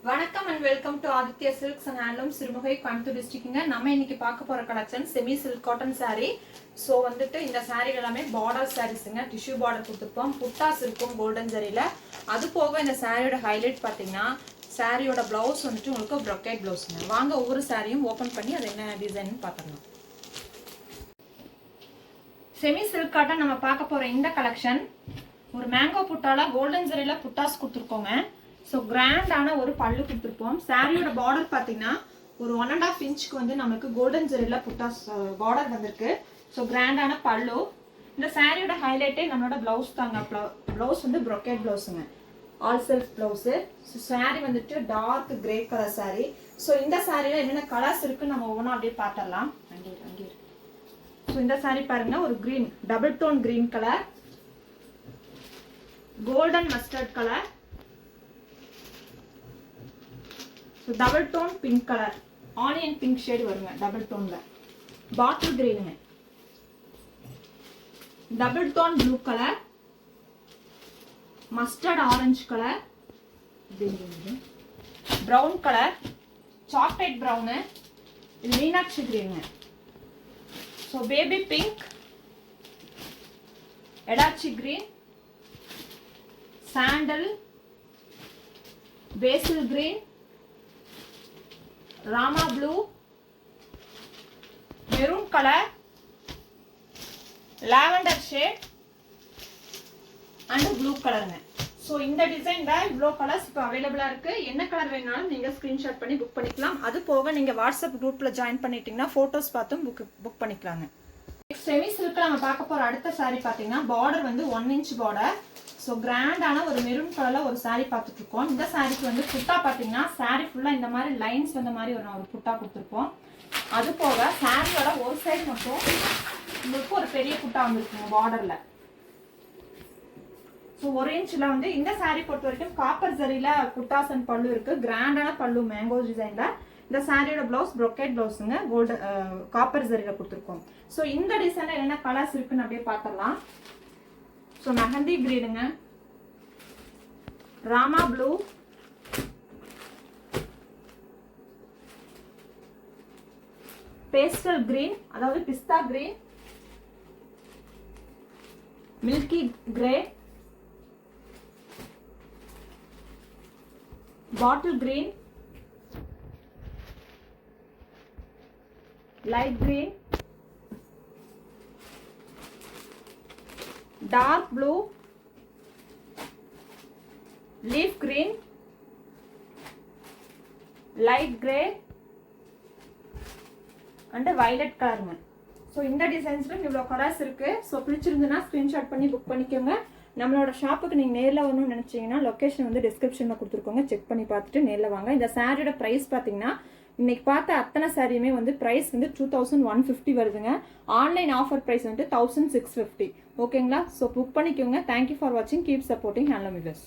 வணக்கம் and welcome to Aditya silks and handloom Sirumugai Coimbatore டிஸ்ட்ரிக்ட்ங்க. நம்ம இன்னைக்கு பார்க்க போற collection semi silk cotton saree. So வந்துட்டு இந்த saree எல்லாமே பார்டர் சாரீஸுங்க. டிஷ்யூ பார்டர் கொடுத்துருப்போம். புட்டாஸ் இருக்கும் கோல்டன் ஜரியில. அது போக இந்த சாரியோட ஹைலைட் பார்த்தீங்கன்னா சாரியோட பிளவுஸ் வந்துட்டு உங்களுக்கு ப்ரொக்கேட் பிளவுஸுங்க. வாங்க ஒவ்வொரு சாரியும் ஓப்பன் பண்ணி அது என்ன டிசைன் பார்த்துடலாம். செமி சில்க் காட்டன் நம்ம பார்க்க போற இந்த கலெக்ஷன் ஒரு மேங்கோ புட்டால கோல்டன் ஜரியில புட்டாஸ் கொடுத்துருக்கோங்க. ஸோ கிராண்டான ஒரு பல்லு கொடுத்துருப்போம். சாரியோட பார்டர் பார்த்தீங்கன்னா ஒரு 1.5 இன்ச்சுக்கு வந்து நமக்கு கோல்டன் ஜெரியில் புட்டாஸ் பார்டர் வந்திருக்கு. ஸோ கிராண்டான பல்லு. இந்த சாரியோட ஹைலைட்டே நம்மளோட பிளவுஸ் தாங்க. பிளவுஸ் வந்து ப்ரொக்கேட் பிளவுஸுங்க, all self blouse. So sari வந்துட்டு dark grey colour sari. So இந்த சாரியில் என்னென்ன கலர்ஸ் இருக்குன்னு நம்ம ஒவ்வொன்றா அப்படியே பார்த்துடலாம். ஸோ இந்த சாரி பாருங்க, ஒரு green double tone green colour, golden mustard colour, double tone pink colour, onion pink shade வருங்க டபுள் டோன்ல, பாட்டில் கிரீனுங்க, double tone blue colour, mustard orange colour, brown colour, chocolate brown, இது மீனாட்சி கிரீனுங்க. ஸோ பேபி பிங்க், எடாச்சி green, sandal, basil green, Rama blue, maroon colour, lavender shade and blue கலருங்க. So இந்த டிசைன்ல இவ்வளோ கலர்ஸ் இப்போ அவைலபிளா இருக்கு. என்ன கலர் வேணாலும் நீங்க ஸ்கிரீன்ஷாட் பண்ணி புக் பண்ணிக்கலாம். அது போக நீங்க வாட்ஸ்அப் குரூப்ல ஜாயின் பண்ணிட்டீங்கன்னா போட்டோஸ் பார்த்தும் புக் பண்ணிக்கலாங்க. செமி சில்க்ல நம்ம பார்க்க போற அடுத்த சாரி பார்த்தீங்கன்னா பார்டர் வந்து 1 இன்ச் பார்டர். ஸோ கிராண்டான ஒரு மெரூன் கலரில் ஒரு சாரீ பார்த்துட்டு இருக்கோம். இந்த சாரீக்கு வந்து புட்டா பார்த்தீங்கன்னா சாரீ ஃபுல்லாக இந்த மாதிரி லைன்ஸ் வந்த மாதிரி ஒரு புட்டா கொடுத்துருப்போம். அது போக சாரியோட ஒரு சைடு மட்டும் உங்களுக்கு ஒரு பெரிய புட்டா வந்துருக்குங்க பார்டரில். ஸோ 1 இன்ச்சில் வந்து இந்த சாரீ பொறுத்த வரைக்கும் காப்பர் ஜரியில் புட்டாஸ் அண்ட் பல்லு இருக்குது. கிராண்டான பல்லு மேங்கோ டிசைனில். இந்த சாரியோட பிளவுஸ் ப்ரொக்கேட் பிளவுஸுங்க, கோல்டு காப்பர் ஜரியில் கொடுத்துருக்கோம். ஸோ இந்த டிசைனில் என்ன கலர்ஸ் இருக்குன்னு அப்படியே பார்த்துடலாம். ஸோ மெஹந்தி கிரீனுங்க, ராமா ப்ளூ, பேஸ்டல் கிரீன் அதாவது pista green, milky grey, bottle green, light green, dark blue, leaf green, light grey and violet color. So இந்த டிசைன்ஸ்ல இவ்வளோ கலர்ஸ் இருக்கு. ஸோ பிடிச்சிருந்துன்னா ஸ்கிரீன்ஷாட் பண்ணி புக் பண்ணிக்கோங்க. நம்மளோட ஷாப்புக்கு நீங்கள் நேரில் வரணும்னு நினச்சிங்கன்னா லொக்கேஷன் வந்து டிஸ்கிரிப்ஷனில் கொடுத்துருக்கோங்க. செக் பண்ணி பார்த்துட்டு நேரில் வாங்க. இந்த சாரியோட ப்ரைஸ் பார்த்தீங்கன்னா இன்னைக்கு பார்த்த அத்தனை சாரியுமே வந்து ப்ரைஸ் வந்து 2150 வருதுங்க. ஆன்லைன் ஆஃபர் ப்ரைஸ் வந்து 1650. ஓகேங்களா? ஸோ புக் பண்ணிக்கோங்க. தேங்க்யூ ஃபார் வாட்சிங். Keep supporting handloom viewers.